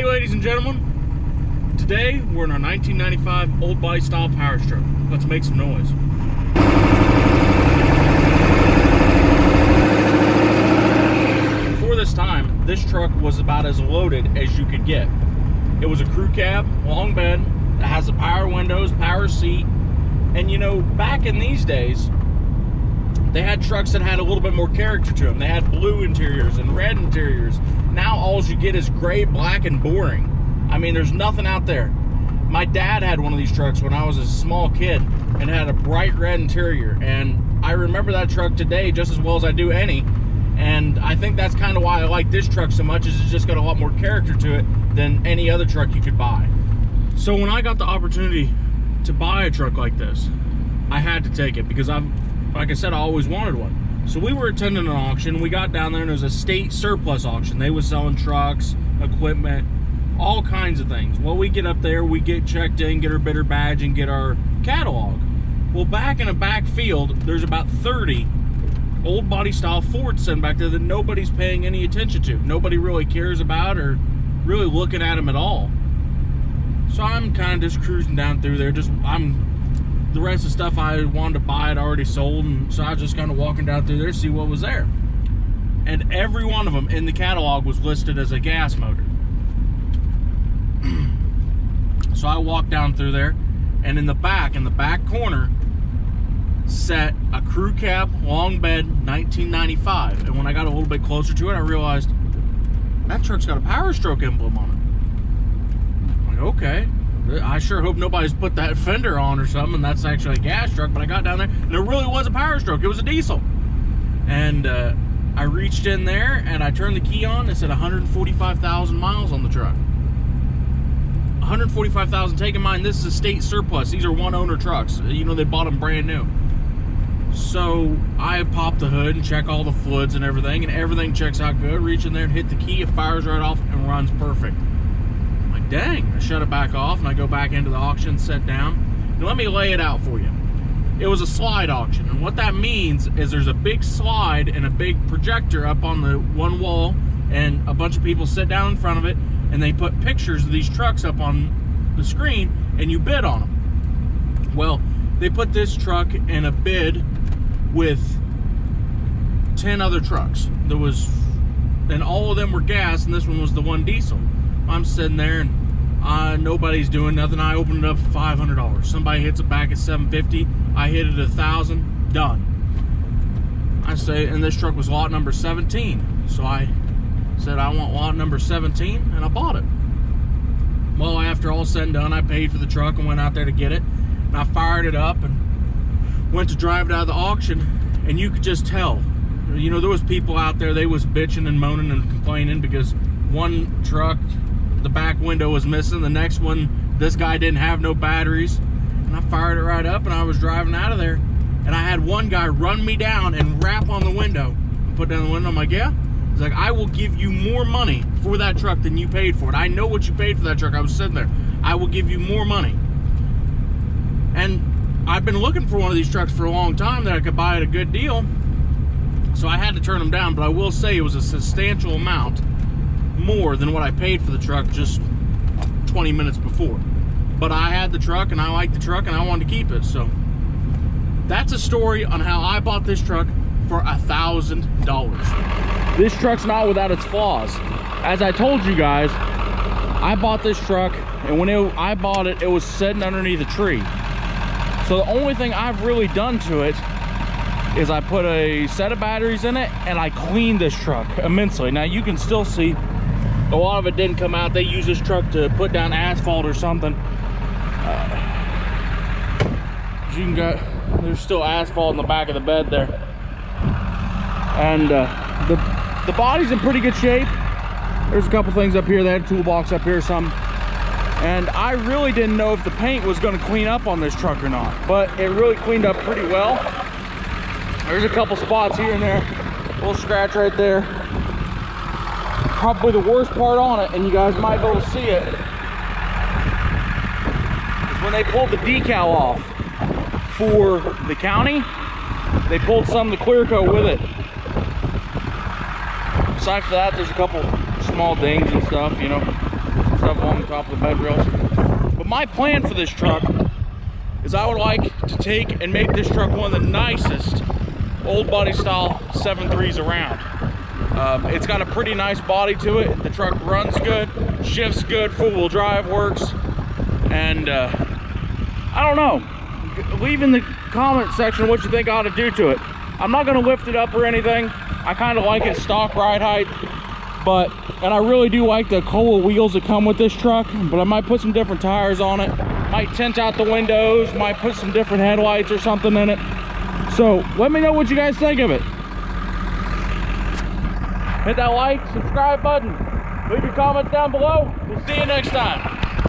ladies and gentlemen. Today we're in our 1995 old body style Powerstroke. Let's make some noise. Before this time, this truck was about as loaded as you could get. It was a crew cab, long bed, that has the power windows, power seat, and you know, back in these days, they had trucks that had a little bit more character to them. They had blue interiors and red interiors. Now all you get is gray, black, and boring. I mean, there's nothing out there. My dad had one of these trucks when I was a small kid and had a bright red interior. And I remember that truck today just as well as I do any. And I think that's kind of why I like this truck so much, is it's just got a lot more character to it than any other truck you could buy. So when I got the opportunity to buy a truck like this, I had to take it because like I said, I always wanted one. So we were attending an auction. We got down there and it was a state surplus auction. They were selling trucks, equipment, all kinds of things. Well, we get up there, we get checked in, get our bidder badge, and get our catalog. Well, back in a back field, there's about 30 old body style Fords sitting back there that nobody's paying any attention to. Nobody really cares about or really looking at them at all. So I'm kind of just cruising down through there. The rest of the stuff I wanted to buy had already sold, and so I was just kind of walking down through there to see what was there. And every one of them in the catalog was listed as a gas motor. So I walked down through there, and in the back corner, sat a crew cab, long bed, 1995. And when I got a little bit closer to it, I realized that truck's got a Powerstroke emblem on it. I'm like, okay. I sure hope nobody's put that fender on or something, and that's actually a gas truck. But I got down there, and there really was a Powerstroke. It was a diesel. And I reached in there, and I turned the key on. It said 145,000 miles on the truck. 145,000. Take in mind, this is a state surplus. These are one-owner trucks. You know, they bought them brand new. So I pop the hood and check all the fluids and everything checks out good. Reach in there and hit the key. It fires right off and runs perfect. Dang, I shut it back off and I go back into the auction, sit down. Now let me lay it out for you. It was a slide auction, and what that means is there's a big slide and a big projector up on the one wall, and a bunch of people sit down in front of it, and they put pictures of these trucks up on the screen, and you bid on them. Well, they put this truck in a bid with 10 other trucks. And all of them were gas, and this one was the one diesel. I'm sitting there and nobody's doing nothing. I opened it up for $500. Somebody hits it back at $750. I hit it at $1,000. Done. I say, and this truck was lot number 17. So I said, I want lot number 17, and I bought it. Well, after all said and done, I paid for the truck and went out there to get it. And I fired it up and went to drive it out of the auction, and you could just tell. You know, there was people out there, they was bitching and moaning and complaining because one truck, the back window was missing. The next one, this guy didn't have no batteries. And I fired it right up, and I was driving out of there, and I had one guy run me down and rap on the window and put down the window. I'm like, yeah? He's like, I will give you more money for that truck than you paid for it. I know what you paid for that truck. I was sitting there. I will give you more money. And I've been looking for one of these trucks for a long time that I could buy at a good deal, so I had to turn them down. But I will say it was a substantial amount more than what I paid for the truck just 20 minutes before. But I had the truck, and I liked the truck, and I wanted to keep it. So that's a story on how I bought this truck for $1,000. This truck's not without its flaws. As I told you guys, I bought this truck, and when I bought it, it was sitting underneath a tree. So the only thing I've really done to it is I put a set of batteries in it, and I cleaned this truck immensely. Now you can still see a lot of it didn't come out. They used this truck to put down asphalt or something. You can go, there's still asphalt in the back of the bed there. And the body's in pretty good shape. There's a couple things up here. They had a toolbox up here or something. And I really didn't know if the paint was going to clean up on this truck or not. But it really cleaned up pretty well. There's a couple spots here and there. A little scratch right there. Probably the worst part on it, and you guys might be able to see it, is when they pulled the decal off for the county, they pulled some of the clear coat with it. Aside from that, there's a couple small dings and stuff, you know. It's top of the bed rails. But my plan for this truck is I would like to take and make this truck one of the nicest old body style 7.3s around. It's got a pretty nice body to it. The truck runs good, shifts good, four-wheel drive works, and I don't know. Leave in the comment section what you think I ought to do to it. I'm not going to lift it up or anything. I kind of like it stock ride height, and I really do like the Koa wheels that come with this truck, but I might put some different tires on it, might tint out the windows, might put some different headlights or something in it. So let me know what you guys think of it. Hit that like, subscribe button, leave your comments down below. We'll see you next time.